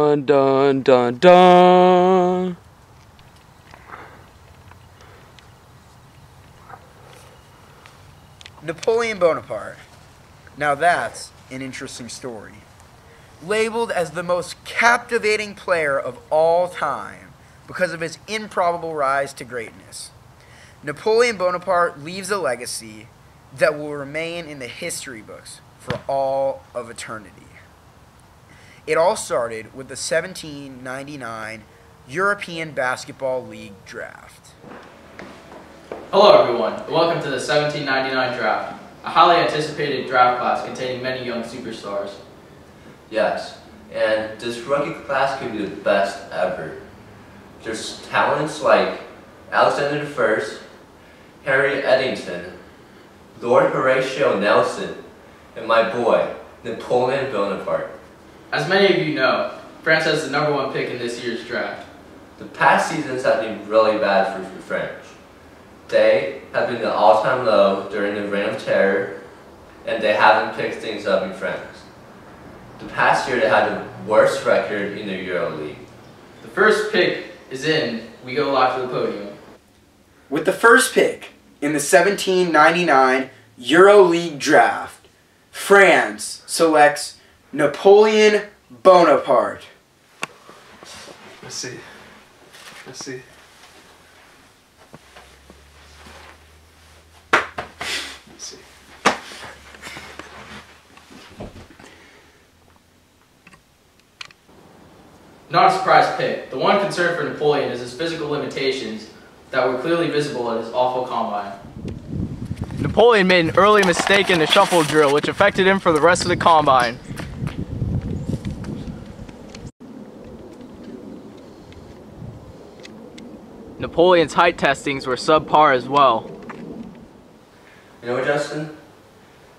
Dun dun dun dun. Napoleon Bonaparte. Now that's an interesting story. Labeled as the most captivating player of all time because of his improbable rise to greatness, Napoleon Bonaparte leaves a legacy that will remain in the history books for all of eternity. It all started with the 1799 European Basketball League draft. Hello everyone, and welcome to the 1799 draft, a highly anticipated draft class containing many young superstars. Yes, and this rookie class could be the best ever. There's talents like Alexander I, Harry Eddington, Lord Horatio Nelson, and my boy, Napoleon Bonaparte. As many of you know, France has the #1 pick in this year's draft. The past seasons have been really bad for the French. They have been the all-time low during the Reign of Terror, and they haven't picked things up in France. The past year they had the worst record in the Euro League. The first pick is in, we go live to the podium. With the first pick in the 1799 Euro League draft, France selects Napoleon Bonaparte. Let's see. Let's see. Let's see. Not a surprise pick. The one concern for Napoleon is his physical limitations that were clearly visible at his awful combine. Napoleon made an early mistake in the shuffle drill, which affected him for the rest of the combine. Napoleon's height testings were subpar as well. You know what, Justin?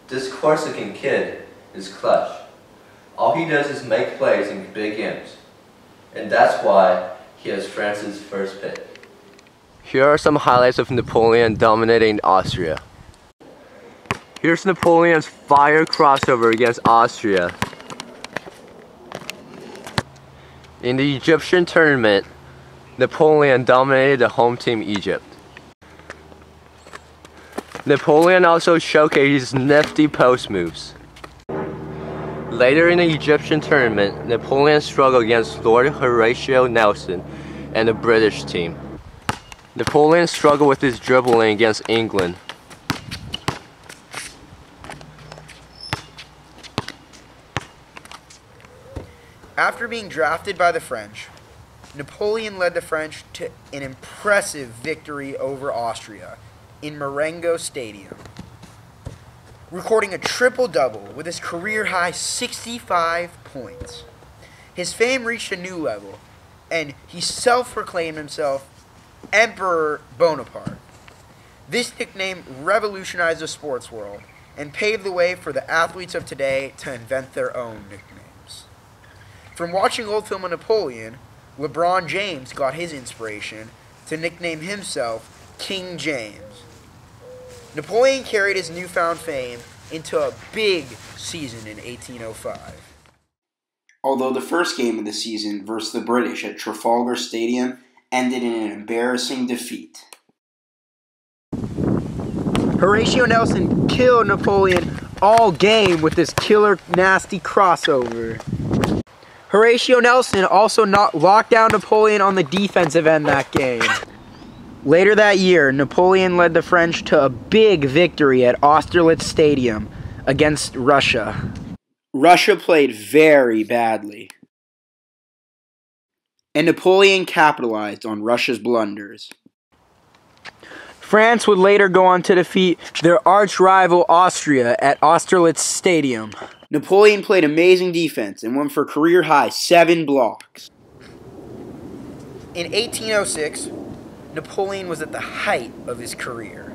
This Corsican kid is clutch. All he does is make plays in big games. And that's why he has France's first pick. Here are some highlights of Napoleon dominating Austria. Here's Napoleon's fire crossover against Austria. In the Egyptian tournament, Napoleon dominated the home team Egypt. Napoleon also showcased his nifty post moves. Later in the Egyptian tournament, Napoleon struggled against Lord Horatio Nelson and the British team. Napoleon struggled with his dribbling against England. After being drafted by the French, Napoleon led the French to an impressive victory over Austria in Marengo Stadium, recording a triple-double with his career-high 65 points. His fame reached a new level, and he self-proclaimed himself Emperor Bonaparte. This nickname revolutionized the sports world and paved the way for the athletes of today to invent their own nicknames. From watching old film of Napoleon, LeBron James got his inspiration to nickname himself King James. Napoleon carried his newfound fame into a big season in 1805. Although the first game of the season versus the British at Trafalgar Stadium ended in an embarrassing defeat. Horatio Nelson killed Napoleon all game with this killer nasty crossover. Horatio Nelson also locked down Napoleon on the defensive end that game. Later that year, Napoleon led the French to a big victory at Austerlitz Stadium against Russia. Russia played very badly, and Napoleon capitalized on Russia's blunders. France would later go on to defeat their arch-rival Austria at Austerlitz Stadium. Napoleon played amazing defense and went for career-high 7 blocks. In 1806, Napoleon was at the height of his career,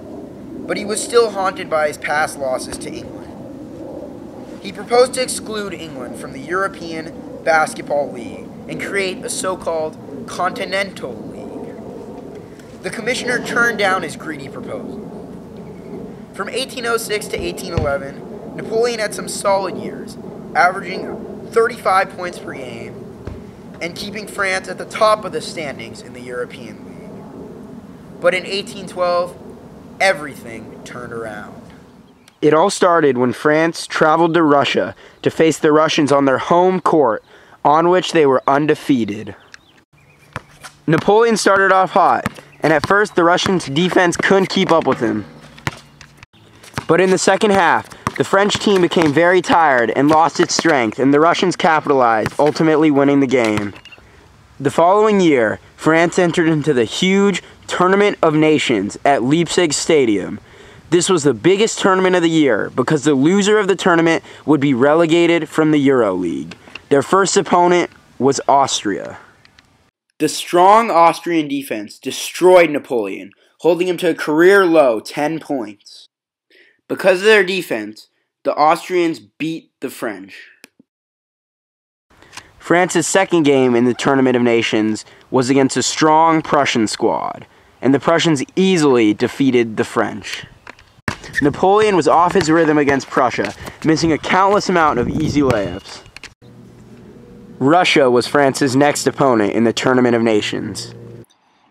but he was still haunted by his past losses to England. He proposed to exclude England from the European Basketball League and create a so-called Continental League. The commissioner turned down his greedy proposal. From 1806 to 1811, Napoleon had some solid years, averaging 35 points per game, and keeping France at the top of the standings in the European League. But in 1812, everything turned around. It all started when France traveled to Russia to face the Russians on their home court, on which they were undefeated. Napoleon started off hot, and at first the Russians' defense couldn't keep up with him. But in the second half, the French team became very tired and lost its strength, and the Russians capitalized, ultimately winning the game. The following year, France entered into the huge Tournament of Nations at Leipzig Stadium. This was the biggest tournament of the year because the loser of the tournament would be relegated from the Euro League. Their first opponent was Austria. The strong Austrian defense destroyed Napoleon, holding him to a career-low 10 points. Because of their defense, the Austrians beat the French. France's second game in the Tournament of Nations was against a strong Prussian squad, and the Prussians easily defeated the French. Napoleon was off his rhythm against Prussia, missing a countless amount of easy layups. Russia was France's next opponent in the Tournament of Nations.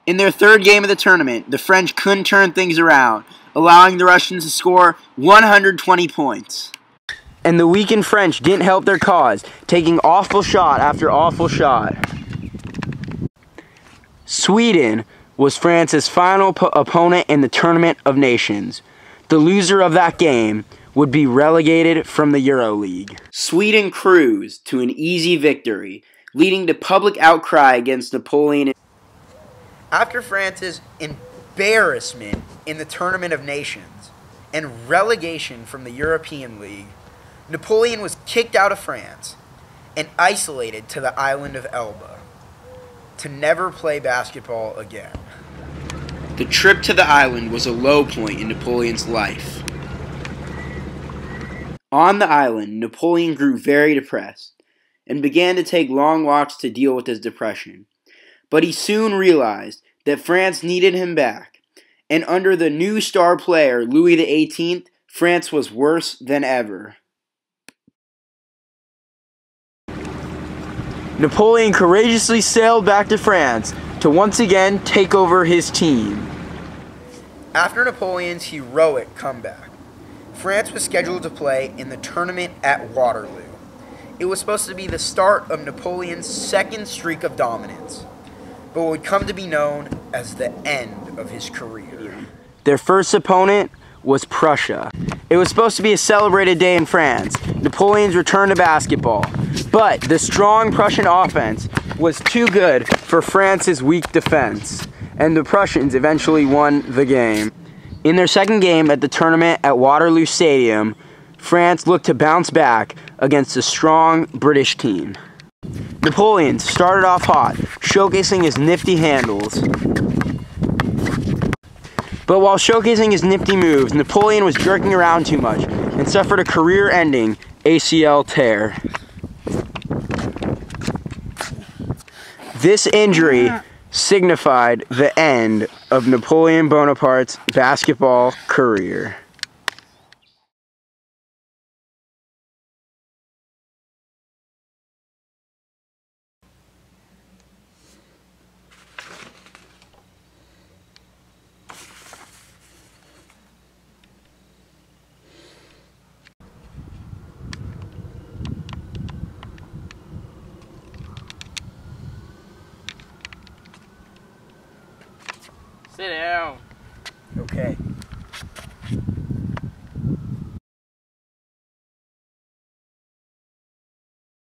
In their third game of the tournament, the French couldn't turn things around, allowing the Russians to score 120 points. And the weakened French didn't help their cause, taking awful shot after awful shot. Sweden was France's final opponent in the Tournament of Nations. The loser of that game would be relegated from the Euro League. Sweden cruised to an easy victory, leading to public outcry against Napoleon. After France's embarrassment in the Tournament of Nations and relegation from the European League, Napoleon was kicked out of France and isolated to the island of Elba to never play basketball again. The trip to the island was a low point in Napoleon's life. On the island, Napoleon grew very depressed and began to take long walks to deal with his depression. But he soon realized that France needed him back, and under the new star player, Louis XVIII, France was worse than ever. Napoleon courageously sailed back to France to once again take over his team. After Napoleon's heroic comeback, France was scheduled to play in the tournament at Waterloo. It was supposed to be the start of Napoleon's second streak of dominance, but would come to be known as the end of his career. Their first opponent was Prussia. It was supposed to be a celebrated day in France, Napoleon's return to basketball. But the strong Prussian offense was too good for France's weak defense, and the Prussians eventually won the game. In their second game at the tournament at Waterloo Stadium, France looked to bounce back against a strong British team. Napoleon started off hot, showcasing his nifty handles. But while showcasing his nifty moves, Napoleon was jerking around too much and suffered a career-ending ACL tear. This injury signified the end of Napoleon Bonaparte's basketball career. Sit down. Okay.